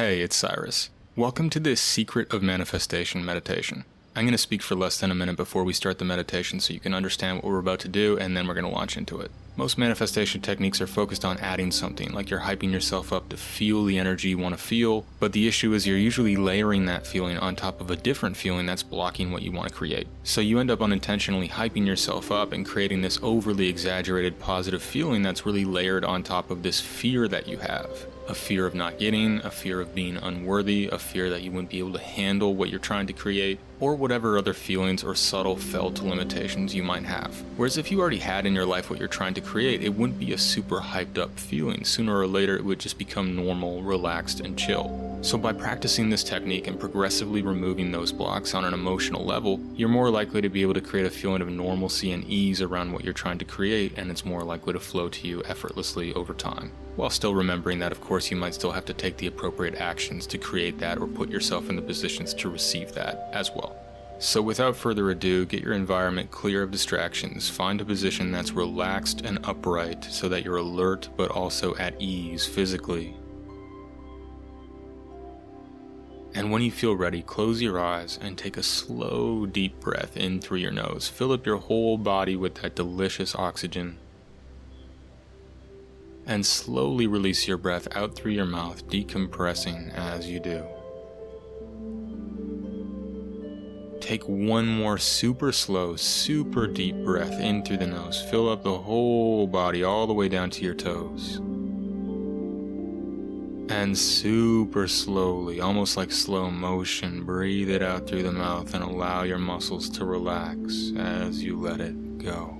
Hey, it's Cyrus. Welcome to this Secret of Manifestation meditation. I'm going to speak for less than a minute before we start the meditation so you can understand what we're about to do, and then we're going to launch into it. Most manifestation techniques are focused on adding something, like you're hyping yourself up to feel the energy you want to feel, but the issue is you're usually layering that feeling on top of a different feeling that's blocking what you want to create. So you end up unintentionally hyping yourself up and creating this overly exaggerated positive feeling that's really layered on top of this fear that you have. A fear of not getting, a fear of being unworthy, a fear that you wouldn't be able to handle what you're trying to create, or whatever other feelings or subtle felt limitations you might have. Whereas if you already had in your life what you're trying to create, it wouldn't be a super hyped up feeling. Sooner or later it would just become normal, relaxed, and chill. So by practicing this technique and progressively removing those blocks on an emotional level, you're more likely to be able to create a feeling of normalcy and ease around what you're trying to create, and it's more likely to flow to you effortlessly over time. While still remembering that, of course, you might still have to take the appropriate actions to create that or put yourself in the positions to receive that as well. So without further ado, get your environment clear of distractions. Find a position that's relaxed and upright so that you're alert but also at ease physically. And when you feel ready, close your eyes and take a slow, deep breath in through your nose. Fill up your whole body with that delicious oxygen. And slowly release your breath out through your mouth, decompressing as you do. Take one more super slow, super deep breath in through the nose. Fill up the whole body all the way down to your toes. And super slowly, almost like slow motion, breathe it out through the mouth and allow your muscles to relax as you let it go.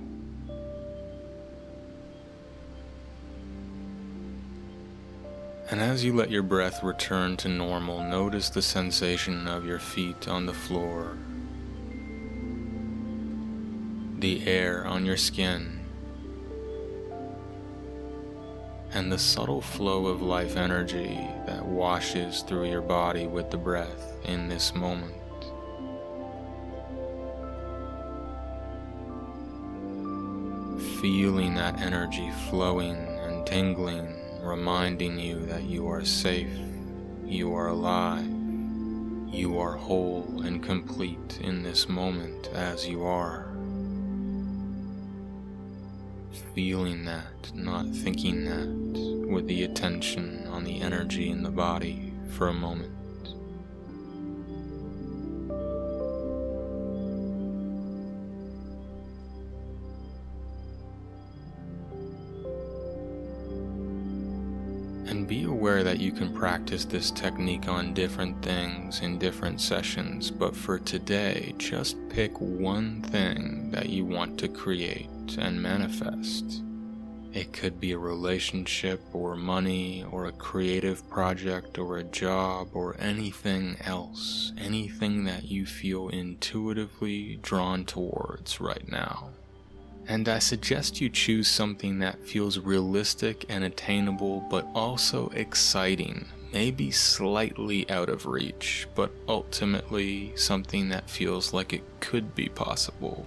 And as you let your breath return to normal, notice the sensation of your feet on the floor, the air on your skin, and the subtle flow of life energy that washes through your body with the breath in this moment. Feeling that energy flowing and tingling, reminding you that you are safe, you are alive, you are whole and complete in this moment as you are. Feeling that, not thinking that, with the attention on the energy in the body for a moment. And be aware that you can practice this technique on different things in different sessions, but for today, just pick one thing that you want to create and manifest. It could be a relationship or money or a creative project or a job or anything else, anything that you feel intuitively drawn towards right now. And I suggest you choose something that feels realistic and attainable, but also exciting, maybe slightly out of reach, but ultimately something that feels like it could be possible.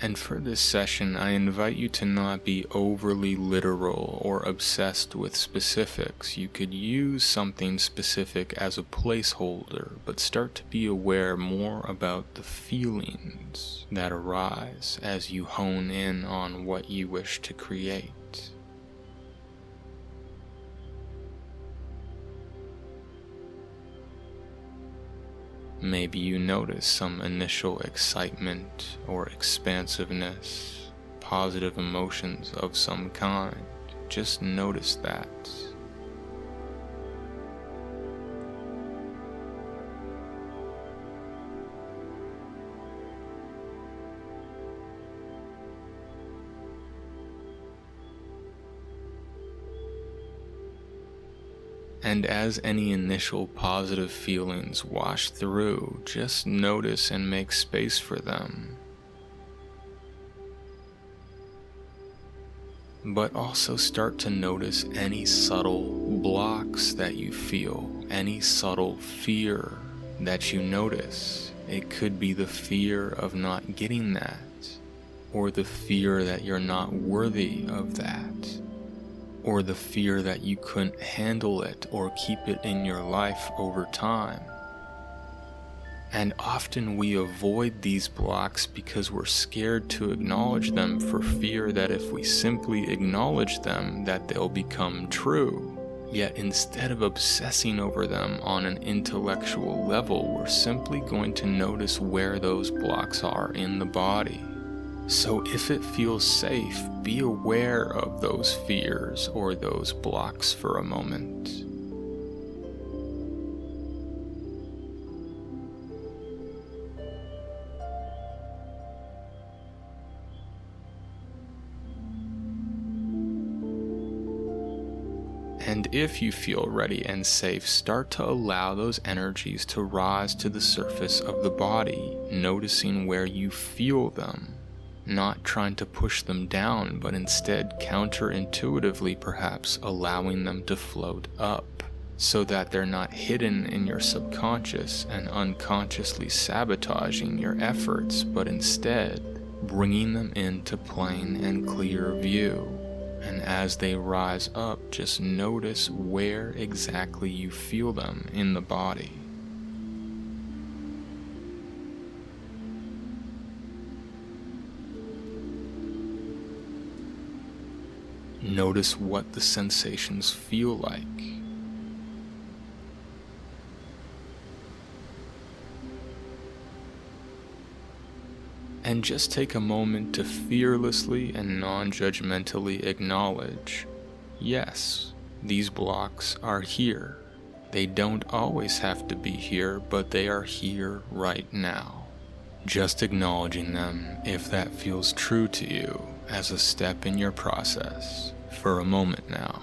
And for this session, I invite you to not be overly literal or obsessed with specifics. You could use something specific as a placeholder, but start to be aware more about the feelings that arise as you hone in on what you wish to create. Maybe you notice some initial excitement or expansiveness, positive emotions of some kind. Just notice that. And as any initial positive feelings wash through, just notice and make space for them. But also start to notice any subtle blocks that you feel, any subtle fear that you notice. It could be the fear of not getting that, or the fear that you're not worthy of that, or the fear that you couldn't handle it or keep it in your life over time. And often we avoid these blocks because we're scared to acknowledge them, for fear that if we simply acknowledge them, that they'll become true. Yet instead of obsessing over them on an intellectual level, we're simply going to notice where those blocks are in the body. So if it feels safe, be aware of those fears or those blocks for a moment. And if you feel ready and safe, start to allow those energies to rise to the surface of the body, noticing where you feel them, not trying to push them down, but instead counterintuitively perhaps allowing them to float up, so that they're not hidden in your subconscious and unconsciously sabotaging your efforts, but instead bringing them into plain and clear view. And as they rise up, just notice where exactly you feel them in the body. Notice what the sensations feel like. And just take a moment to fearlessly and non-judgmentally acknowledge, yes, these blocks are here. They don't always have to be here, but they are here right now. Just acknowledging them, if that feels true to you, as a step in your process, for a moment now.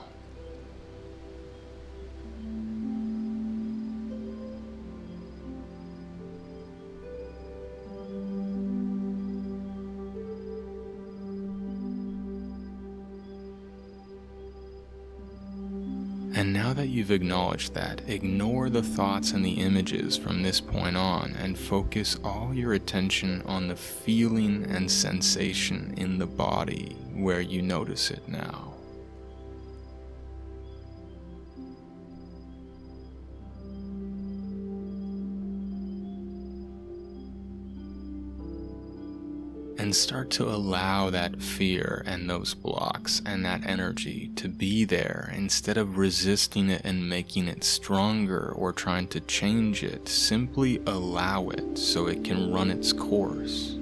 And now that you've acknowledged that, ignore the thoughts and the images from this point on and focus all your attention on the feeling and sensation in the body where you notice it now. And start to allow that fear and those blocks and that energy to be there. Instead of resisting it and making it stronger or trying to change it, simply allow it so it can run its course.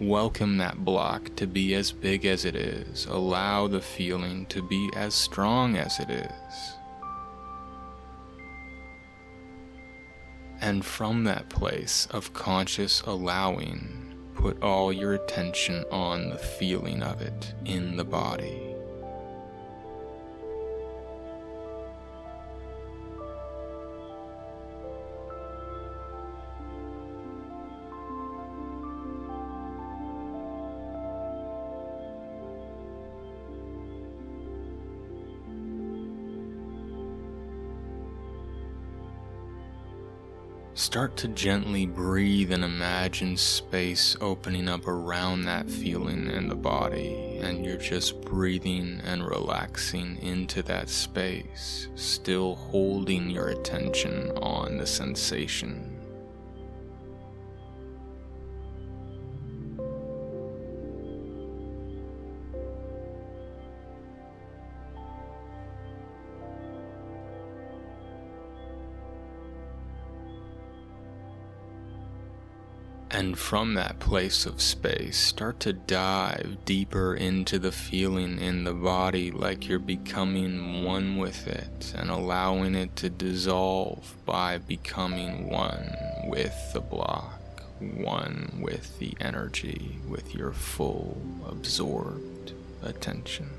Welcome that block to be as big as it is. Allow the feeling to be as strong as it is. And from that place of conscious allowing, put all your attention on the feeling of it in the body. Start to gently breathe and imagine space opening up around that feeling in the body, and you're just breathing and relaxing into that space, still holding your attention on the sensation. And from that place of space, start to dive deeper into the feeling in the body, like you're becoming one with it and allowing it to dissolve by becoming one with the block, one with the energy, with your full absorbed attention.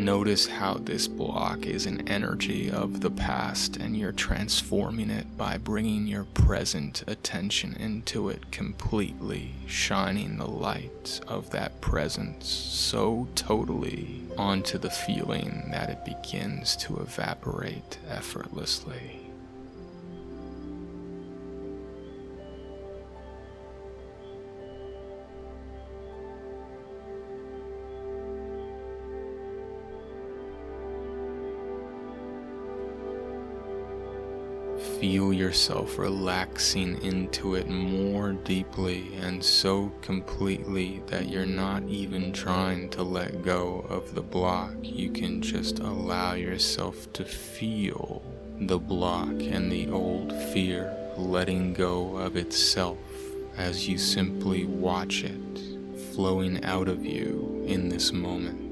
Notice how this block is an energy of the past and you're transforming it by bringing your present attention into it completely, shining the light of that presence so totally onto the feeling that it begins to evaporate effortlessly. Feel yourself relaxing into it more deeply and so completely that you're not even trying to let go of the block. You can just allow yourself to feel the block and the old fear letting go of itself as you simply watch it flowing out of you in this moment.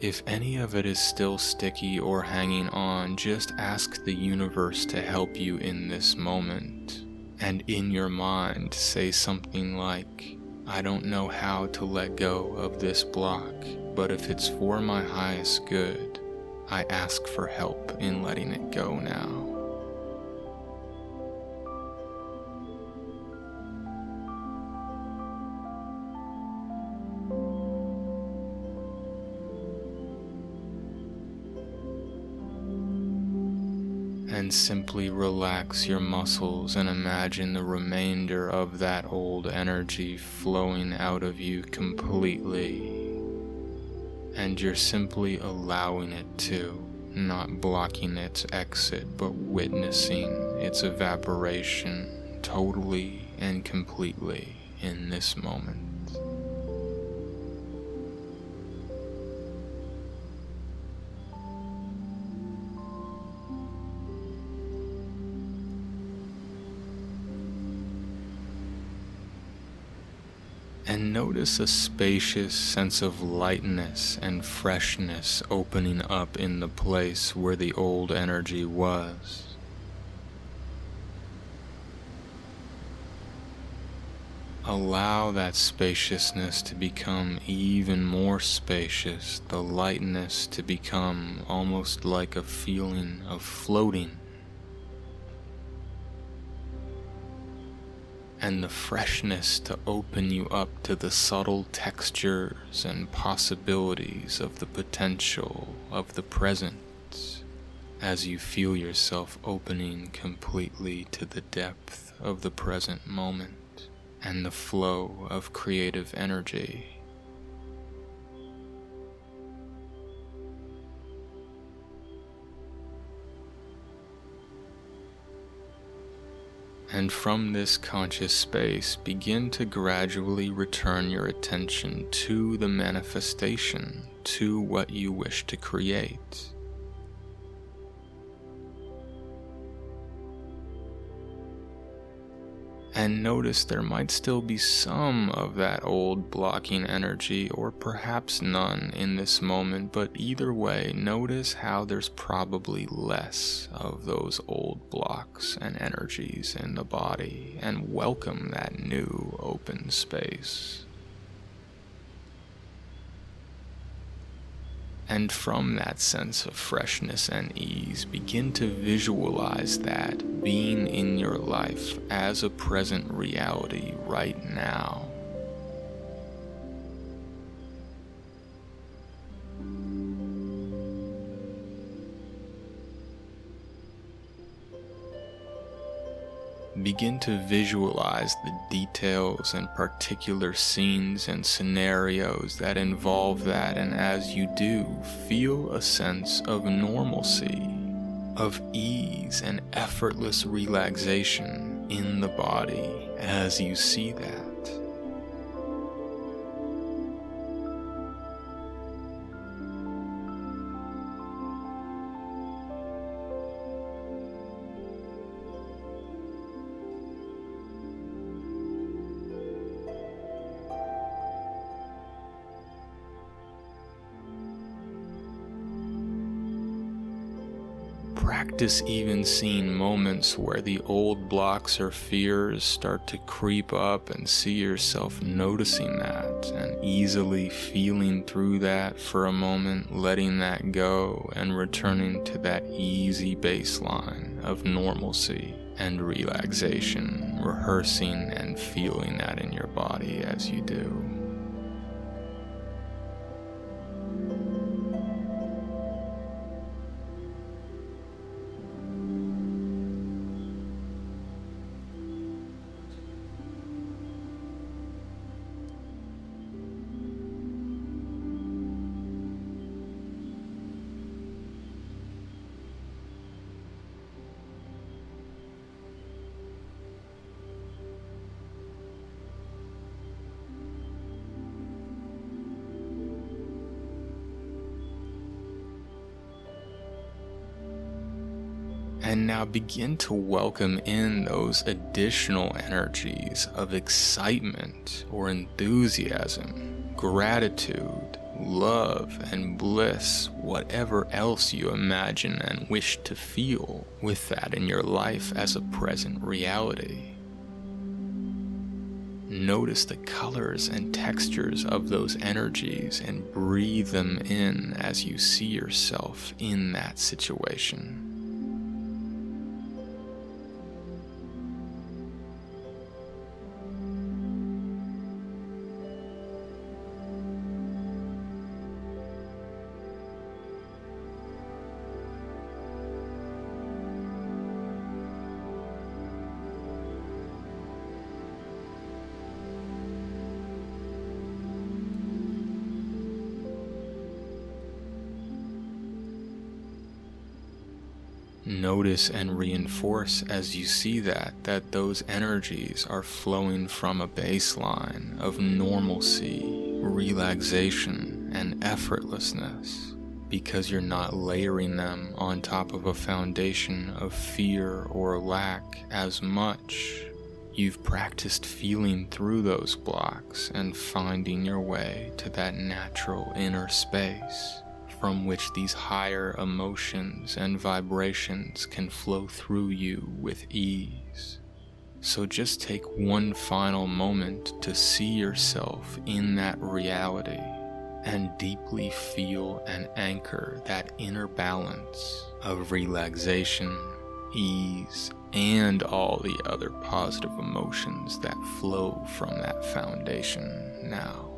If any of it is still sticky or hanging on, just ask the universe to help you in this moment. And in your mind, say something like, I don't know how to let go of this block, but if it's for my highest good, I ask for help in letting it go now. And simply relax your muscles and imagine the remainder of that old energy flowing out of you completely. And you're simply allowing it to, not blocking its exit, but witnessing its evaporation totally and completely in this moment. And notice a spacious sense of lightness and freshness opening up in the place where the old energy was. Allow that spaciousness to become even more spacious, the lightness to become almost like a feeling of floating. And the freshness to open you up to the subtle textures and possibilities of the potential of the present as you feel yourself opening completely to the depth of the present moment and the flow of creative energy. And from this conscious space, begin to gradually return your attention to the manifestation, to what you wish to create. And notice there might still be some of that old blocking energy, or perhaps none in this moment, but either way, notice how there's probably less of those old blocks and energies in the body, and welcome that new open space. And from that sense of freshness and ease, begin to visualize that being in your life as a present reality right now. Begin to visualize the details and particular scenes and scenarios that involve that, and as you do, feel a sense of normalcy, of ease and effortless relaxation in the body as you see that. Practice even seeing moments where the old blocks or fears start to creep up, and see yourself noticing that and easily feeling through that for a moment, letting that go and returning to that easy baseline of normalcy and relaxation, rehearsing and feeling that in your body as you do. And now begin to welcome in those additional energies of excitement or enthusiasm, gratitude, love, and bliss, whatever else you imagine and wish to feel with that in your life as a present reality. Notice the colors and textures of those energies and breathe them in as you see yourself in that situation. Notice and reinforce as you see that those energies are flowing from a baseline of normalcy, relaxation, and effortlessness, because you're not layering them on top of a foundation of fear or lack as much. You've practiced feeling through those blocks and finding your way to that natural inner space from which these higher emotions and vibrations can flow through you with ease. So just take one final moment to see yourself in that reality and deeply feel and anchor that inner balance of relaxation, ease, and all the other positive emotions that flow from that foundation now.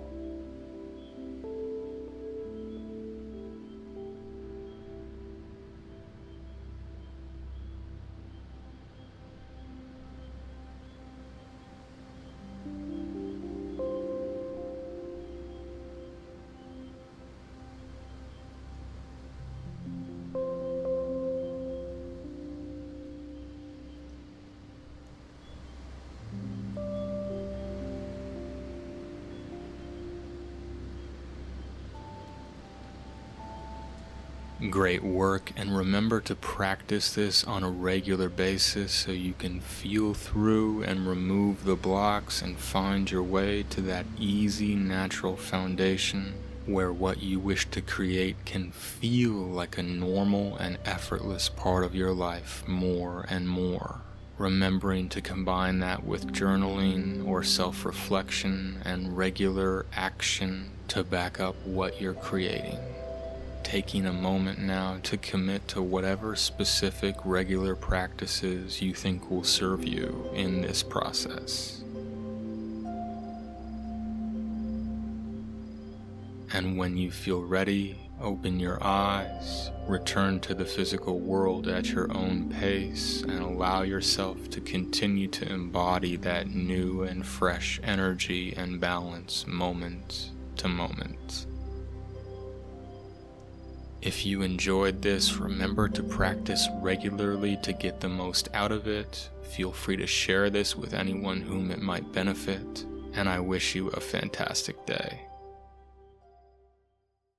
Great work, and remember to practice this on a regular basis so you can feel through and remove the blocks and find your way to that easy, natural foundation where what you wish to create can feel like a normal and effortless part of your life more and more. Remembering to combine that with journaling or self-reflection and regular action to back up what you're creating. Taking a moment now to commit to whatever specific regular practices you think will serve you in this process. And when you feel ready, open your eyes, return to the physical world at your own pace, and allow yourself to continue to embody that new and fresh energy and balance moment to moment. If you enjoyed this, remember to practice regularly to get the most out of it. Feel free to share this with anyone whom it might benefit, and I wish you a fantastic day.